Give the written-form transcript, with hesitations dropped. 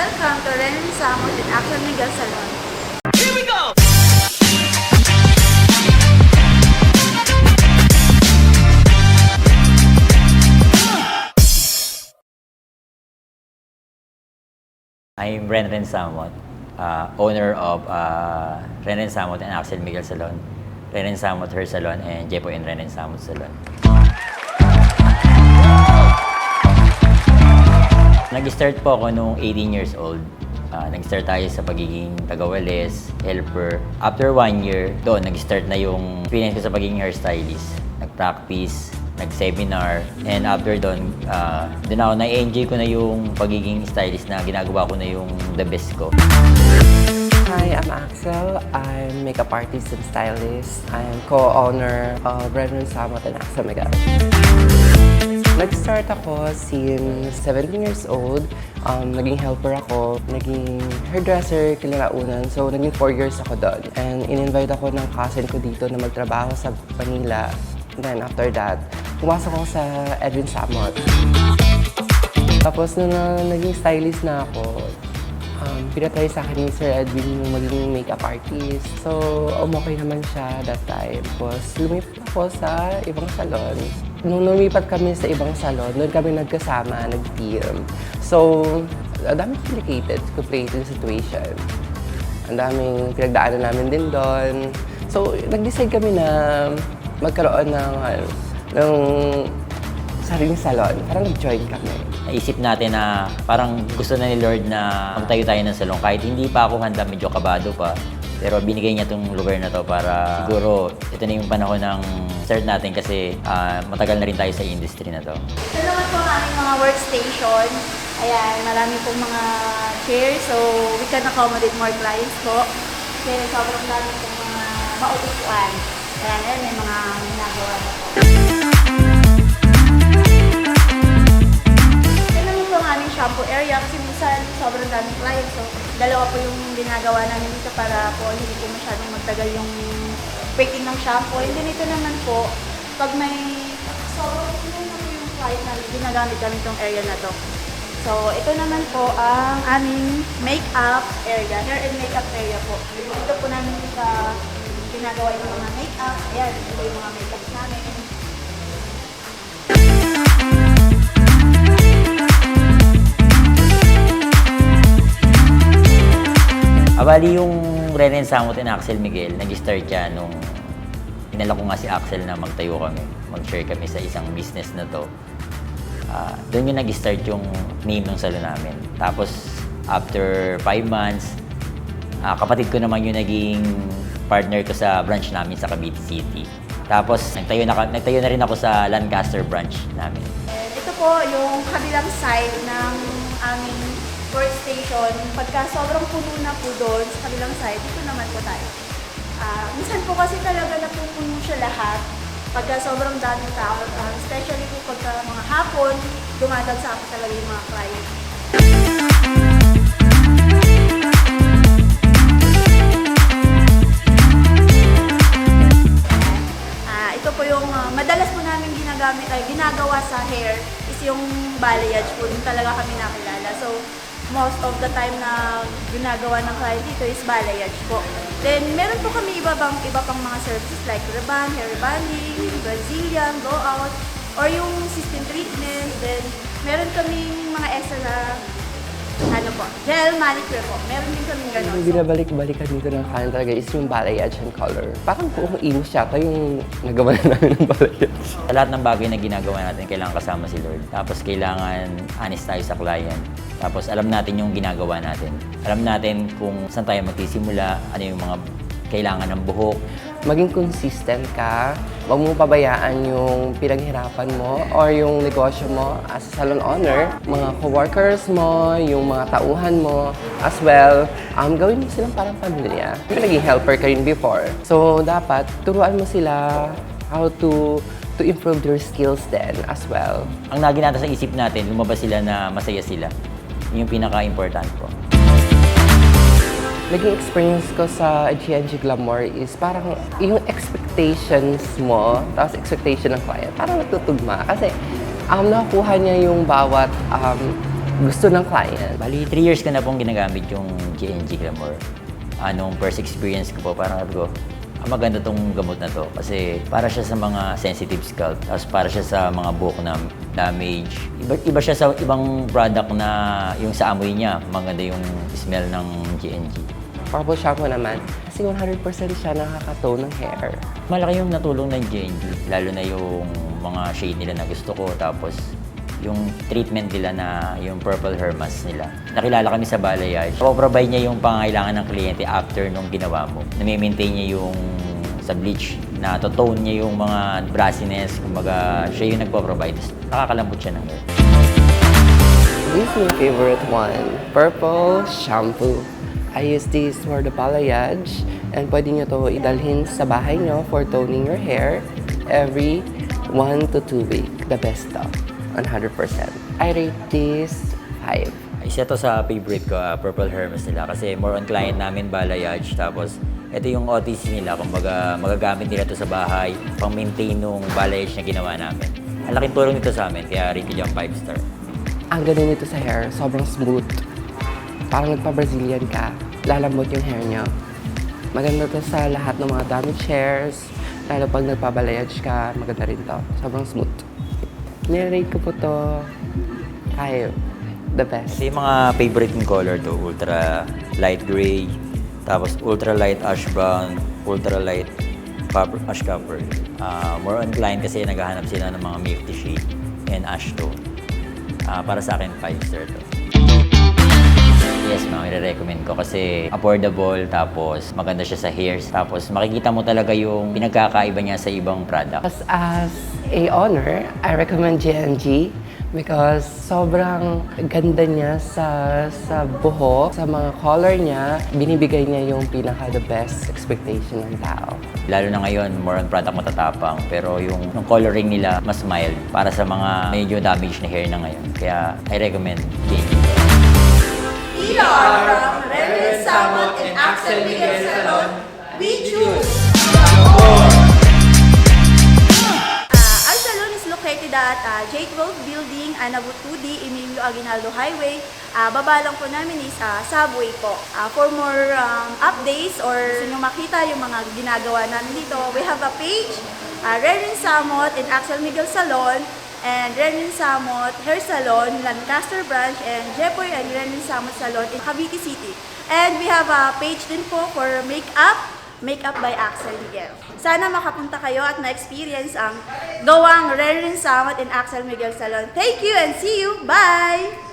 welcome to Renan Samot and Axel Miguel Salon. Here we go! I'm Renan Samot, owner of Renan Samot and Axel Miguel Salon, Renan Samot Hair Salon, and Jepo and Renan Samot Salon. Nag-start po ako nung 18 years old. Nag-start tayo sa pagiging tagawalis, helper. After 1 year, doon nag-start na yung experience ko sa pagiging hairstylist. Nag-practice, nag-seminar, and after doon, doon ako na-enjoy ko na yung pagiging stylist na ginagawa ko na yung the best ko. Hi, I'm Axel. I'm makeup artist and stylist. I'm co-owner of Renan Samot and Axel Miguel. Nag-start ako since 17 years old. Naging helper ako, naging hairdresser kinalaunan. So, naging 4 years ako doon. And in-invite ako ng cousin ko dito na magtrabaho sa Manila. And then after that, pumasok ako sa Edwin Samot. Tapos nung naging stylist na ako, pinatry sa akin ni Sir Edwin yung maging makeup artist. So, okay naman siya that time. Tapos lumipat ako sa ibang salon. Nung lumipat kami sa ibang salon, doon kami nagkasama, nag-team. So, ang daming complicated situation. Ang daming pinagdaanan namin din doon. So, nag-decide kami na magkaroon ng sariling salon. Parang nag-join kami. Naisip natin na parang gusto na ni Lord na magtayo tayo ng salon. Kahit hindi pa ako handa, medyo kabado pa. Pero binigay niya itong lugar na to para siguro ito na yung panahon ng start natin kasi matagal na rin tayo sa industry na to. Ito naman po ang aming mga workstation. Ayan, marami pong mga chairs, so we can accommodate more clients po. Kasi sobrang dami pong mga mauupuan. Ayan, may mga ginagawa na po. Ito naman po ang aming shampoo area kasi minsan sobrang daming clients. So, dalawa po yung ginagawa namin dito para po hindi po masyadong magtagal yung waiting ng shampoo. And then ito naman po, pag may sobrang yung client namin, ginagamit kami itong area na to. So, ito naman po ang aming makeup area, hair and makeup area po. Ito po namin sa ginagawa yung mga makeup. Ayan, ito yung mga makeup namin. Bali yung Renan Samot and Axel Miguel, nag-start siya nung inala ko nga si Axel na magtayo kami, mag-share kami sa isang business na to. Doon yung nag-start yung name ng salon namin. Tapos, after 5 months, kapatid ko naman yung naging partner ko sa branch namin sa Cavite City. Tapos, nagtayo na rin ako sa Lancaster branch namin. And ito po yung kabilang side ng aming workstation. Pagka sobrang puno na po doon sa kabilang side, dito naman po tayo. Minsan po kasi talaga napupuno siya lahat. Pagka sobrang daming tao, especially po pagka mga hapon, dumadagsa ako talaga yung mga client. Ito po yung madalas po namin ginagawa sa hair is yung balayage po. Yung talaga kami nakilala. So, most of the time na ginagawa ng client dito is balayage po. Then, meron po kami iba pang mga services like rebond, hair rebonding, Brazilian, blowout, or yung system treatment. Then, meron kaming mga extra na gel manicure po. Meron din kaming gano'n. Yung binabalik-balikan dito ng client talaga is yung balayage and color. Parang kung imus yata yung nagawa na namin ng balayage. Sa lahat ng bagay na ginagawa natin, kailangan kasama si Lord. Tapos kailangan honest tayo sa client. Tapos alam natin yung ginagawa natin. Alam natin kung saan tayo magsisimula, ano yung mga kailangan ng buhok. Maging consistent ka, huwag mo pabayaan yung pinaghirapan mo or yung negosyo mo as a salon owner, mga coworkers mo, yung mga tauhan mo, as well, gawin mo silang parang pamilya. Naging helper ka rin before. So, dapat turuan mo sila how to improve their skills then as well. Ang lagi natin sa isip natin, lumabas sila na masaya sila. Yun yung pinaka-important po. Naging experience ko sa G&G Glamour is parang yung expectations mo, tapos expectation ng client, parang natutugma. Kasi nakukuha niya yung bawat gusto ng client. Bali, 3 years ko na pong ginagamit yung GNG Glamour. Anong first experience ko po, parang sabi ko, maganda tong gamot na to kasi para siya sa mga sensitive scalp, tapos para siya sa mga buhok na damage. Iba siya sa ibang product na yung sa amoy niya, maganda yung smell ng GNG. Purple shampoo naman, kasi 100% siya nakaka-tone ng hair. Malaki yung natulong ng GNG, lalo na yung mga shade nila na gusto ko, tapos yung treatment nila na yung purple hair mask nila. Nakilala kami sa balayage. Provide niya yung pangangailangan ng kliyente after nung ginawa mo. Nami-maintain niya yung sa bleach na to-tone niya yung mga brassiness. Kumbaga, siya yung nagpo-provide. Nakakalambot siya ng hair. This is my favorite one, purple shampoo. I use this for the balayage and pwede nyo to idalhin sa bahay nyo for toning your hair every 1 to 2 weeks. The best stuff. 100%. I rate this 5. Isa to sa favorite ko, purple hair mask nila. Kasi more on client namin, balayage. Tapos, ito yung OTC nila. Kumbaga, magagamit nila to sa bahay. Pang-maintain nung balayage na ginawa namin. Ang laking tulong nito sa amin, kaya rate yung 5 star. Ang ganda nito sa hair, sobrang smooth. Parang nagpa-Brazilian ka, lalambot yung hair nyo. Maganda to sa lahat ng mga damaged hairs. Lalo pag nagpabalayage ka, maganda rin to. Sobrang smooth. Nirate ko po to 5. The best. Kasi yung mga favorite kong color to, ultra light gray, tapos ultra light ash brown, ultra light ash copper. More on client kasi naghahanap sila ng mga milk tea shade and ash tone. Para sa akin, 5 star to. Yes, ma'am, i-recommend ko kasi affordable, tapos maganda siya sa hairs, tapos makikita mo talaga yung pinagkakaiba niya sa ibang product. As a honor, I recommend GNG because sobrang ganda niya sa buhok, sa mga color niya, binibigay niya yung pinaka-the best expectation ng tao. Lalo na ngayon, more on product matatapang, pero yung coloring nila mas mild para sa mga medyo damaged na hair na ngayon. Kaya I recommend GNG. We are from Reverend Samot and Axel Miguel Salon. We choose our salon is located at J12 Building, Anabut 2D, Emilio Aguinaldo Highway. Baba lang po namin is subway po. For more updates or gusto nyo makita yung mga ginagawa namin dito, we have a page, Reverend Samot and Axel Miguel Salon, and Renin Samot Hair Salon, Lancaster Branch, and Jepoy and Renin Samot Salon in Cavite City. And we have a page din po for Makeup by Axel Miguel. Sana makapunta kayo at na-experience ang gawang Renin Samot and Axel Miguel Salon. Thank you and see you! Bye!